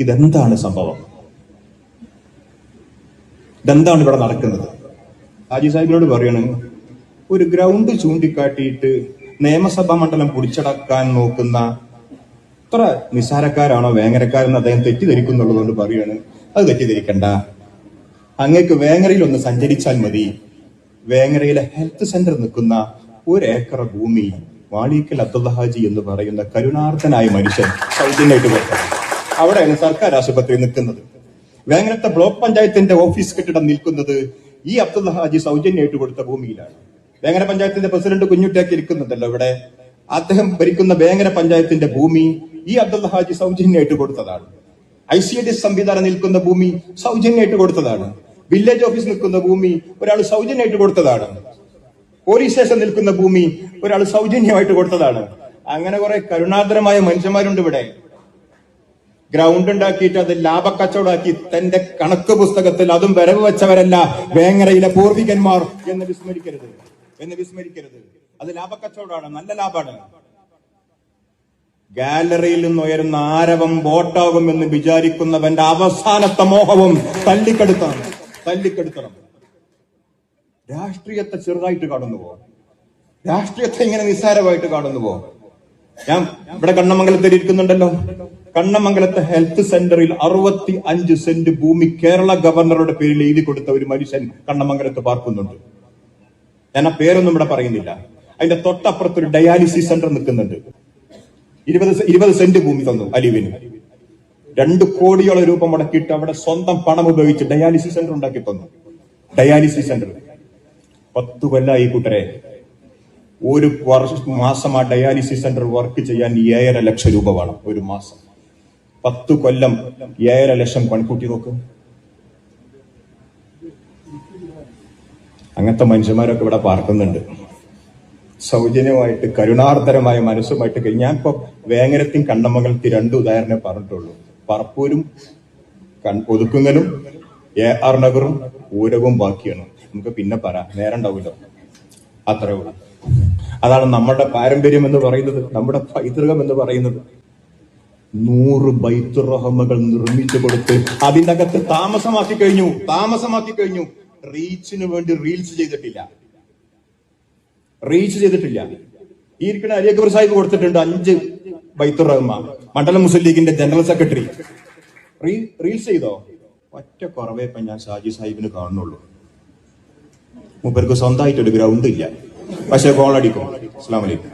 ഇതെന്താണ് സംഭവം? ഇതെന്താണ് ഇവിടെ നടക്കുന്നത്? ഹാജി സാഹിബിനോട് പറയണ്, ഒരു ഗ്രൗണ്ട് ചൂണ്ടിക്കാട്ടിയിട്ട് നിയമസഭാ മണ്ഡലം പിടിച്ചടക്കാൻ നോക്കുന്ന ഇത്ര നിസ്സാരക്കാരാണോ വേങ്ങരക്കാരെന്ന് അദ്ദേഹം തെറ്റിദ്ധരിക്കുന്നുള്ളതുകൊണ്ട് പറയാണ്, അത് തെറ്റിദ്ധരിക്കണ്ട, അങ്ങക്ക് വേങ്ങരയിൽ ഒന്ന് സഞ്ചരിച്ചാൽ മതി. വേങ്ങരയിലെ ഹെൽത്ത് സെന്റർ നിൽക്കുന്ന 1 ഏക്കർ ഭൂമി വാളീക്കൽ അബ്ദുള്ള ഹാജി എന്ന് പറയുന്ന കരുണാർത്ഥനായ മനുഷ്യൻ സൗജന്യമായിട്ട് കൊടുത്തത്. അവിടെയാണ് സർക്കാർ ആശുപത്രി നിൽക്കുന്നത്. വേങ്ങരത്തെ ബ്ലോക്ക് പഞ്ചായത്തിന്റെ ഓഫീസ് കെട്ടിടം നിൽക്കുന്നത് ഈ അബ്ദുള്ള ഹാജി സൗജന്യമായിട്ട് കൊടുത്ത ഭൂമിയിലാണ്. വേങ്ങര പഞ്ചായത്തിന്റെ പ്രസിഡന്റ് കുഞ്ഞുട്ടിയാക്കി ഇരിക്കുന്നുണ്ടല്ലോ ഇവിടെ. അദ്ദേഹം ഭരിക്കുന്ന വേങ്ങര പഞ്ചായത്തിന്റെ ഭൂമി ഈ അബ്ദുള്ള ഹാജി സൗജന്യമായിട്ട് കൊടുത്തതാണ്. ICDS സംവിധാനം നിൽക്കുന്ന ഭൂമി സൗജന്യമായിട്ട് കൊടുത്തതാണ്. വില്ലേജ് ഓഫീസ് നിൽക്കുന്ന ഭൂമി ഒരാൾ സൗജന്യമായിട്ട് കൊടുത്തതാണ്. പോലീസ് സ്റ്റേഷൻ നിൽക്കുന്ന ഭൂമി ഒരാൾ സൗജന്യമായിട്ട് കൊടുത്തതാണ്. അങ്ങനെ കുറെ കരുണാകരമായ മനുഷ്യന്മാരുണ്ട് ഇവിടെ. ഗ്രൗണ്ട് ഉണ്ടാക്കിയിട്ട് അത് ലാഭക്കച്ചവടമാക്കി തന്റെ കണക്ക് പുസ്തകത്തിൽ അതും വരവ് വെച്ചവരല്ല വേങ്ങരയിലെ പൂർവികന്മാർ എന്ന് വിസ്മരിക്കരുത്. അത് ലാഭക്കച്ചവടമാണ്, നല്ല ലാഭമാണ്. ഗാലറിയിൽ നിന്ന് ഉയരുന്ന ആരവം വോട്ടാകും എന്ന് വിചാരിക്കുന്നവന്റെ അവസാനത്തെ മോഹവും തല്ലിക്കെടുത്തണം. രാഷ്ട്രീയത്തെ ചെറുതായിട്ട് കാണുന്നുവോ? രാഷ്ട്രീയത്തെ ഇങ്ങനെ നിസ്സാരമായിട്ട് കാണുന്നുവോ? ഞാൻ ഇവിടെ കണ്ണമംഗലത്തിൽ ഇരിക്കുന്നുണ്ടല്ലോ. കണ്ണമംഗലത്തെ ഹെൽത്ത് സെന്ററിൽ 65 സെന്റ് ഭൂമി കേരള ഗവർണറുടെ പേരിൽ എഴുതി കൊടുത്ത ഒരു മനുഷ്യൻ കണ്ണമംഗലത്ത് പാർക്കുന്നുണ്ട്. ഞാൻ ആ പേരൊന്നും ഇവിടെ പറയുന്നില്ല. അതിന്റെ തൊട്ടപ്പുറത്തൊരു ഡയാലിസിസ് സെന്റർ നിൽക്കുന്നുണ്ട്. 20 സെന്റ് ഭൂമി തന്നു അലിവിന്. 2 കോടിയോളം രൂപ മുടക്കിയിട്ട് അവിടെ സ്വന്തം പണം ഉപയോഗിച്ച് ഡയാലിസിസ് സെന്റർ ഉണ്ടാക്കി തന്നു. ഡയാലിസിസ് സെന്റർ 10 കൊല്ലമായി കൂട്ടരെ. ഒരു മാസം ആ ഡയാലിസിസ് സെന്റർ വർക്ക് ചെയ്യാൻ 7.5 ലക്ഷം രൂപ വേണം ഒരു മാസം. 10 കൊല്ലം 7.5 ലക്ഷം കണക്കൂട്ടി നോക്ക്. അങ്ങനത്തെ മനുഷ്യന്മാരൊക്കെ ഇവിടെ പാർക്കുന്നുണ്ട്. സൗജന്യമായിട്ട് കരുണാർദ്രമായ മനസ്സുമായിട്ട്. ഞാനിപ്പോ വേങ്ങരത്തും കണ്ണമംഗലത്തും 2 ഉദാഹരണമേ പറഞ്ഞിട്ടുള്ളൂ. പറപ്പൂരും ഒതുക്കുങ്ങലും AR നഗറും ഊരകവും ബാക്കിയാണ്. നമുക്ക് പിന്നെ നേരം ഉണ്ടാവില്ല. അത്രേ ഉള്ളൂ. അതാണ് നമ്മുടെ പാരമ്പര്യം എന്ന് പറയുന്നത്, നമ്മുടെ പൈതൃകം എന്ന് പറയുന്നത്. 100 ബൈത്തുർ റഹ്മകൾ നിർമ്മിച്ചു കൊടുത്ത് അതിൻ്റെ അകത്ത് താമസമാക്കി കഴിഞ്ഞു. റീച്ചിന് വേണ്ടി റീൽസ് ചെയ്തിട്ടില്ല. ഈ ഇരിക്കുന്ന അലി അക്ബർ സാഹിബ് കൊടുത്തിട്ടുണ്ട് 5 ബൈത്തുർ റഹ്മ. മണ്ഡലം മുസ്ലിം ലീഗിന്റെ ജനറൽ സെക്രട്ടറി റീൽസ് ചെയ്തോ? ഒറ്റ കുറവേ ഇപ്പൊ ഞാൻ ഷാജി സാഹിബിന് കാണുന്നുള്ളൂ. മൂപ്പർക്ക് സ്വന്തമായിട്ടൊരു ഗ്രൗണ്ട് ഇല്ല, പക്ഷെ ഗോളടിക്കും. അസ്സലാമു അലൈക്കും.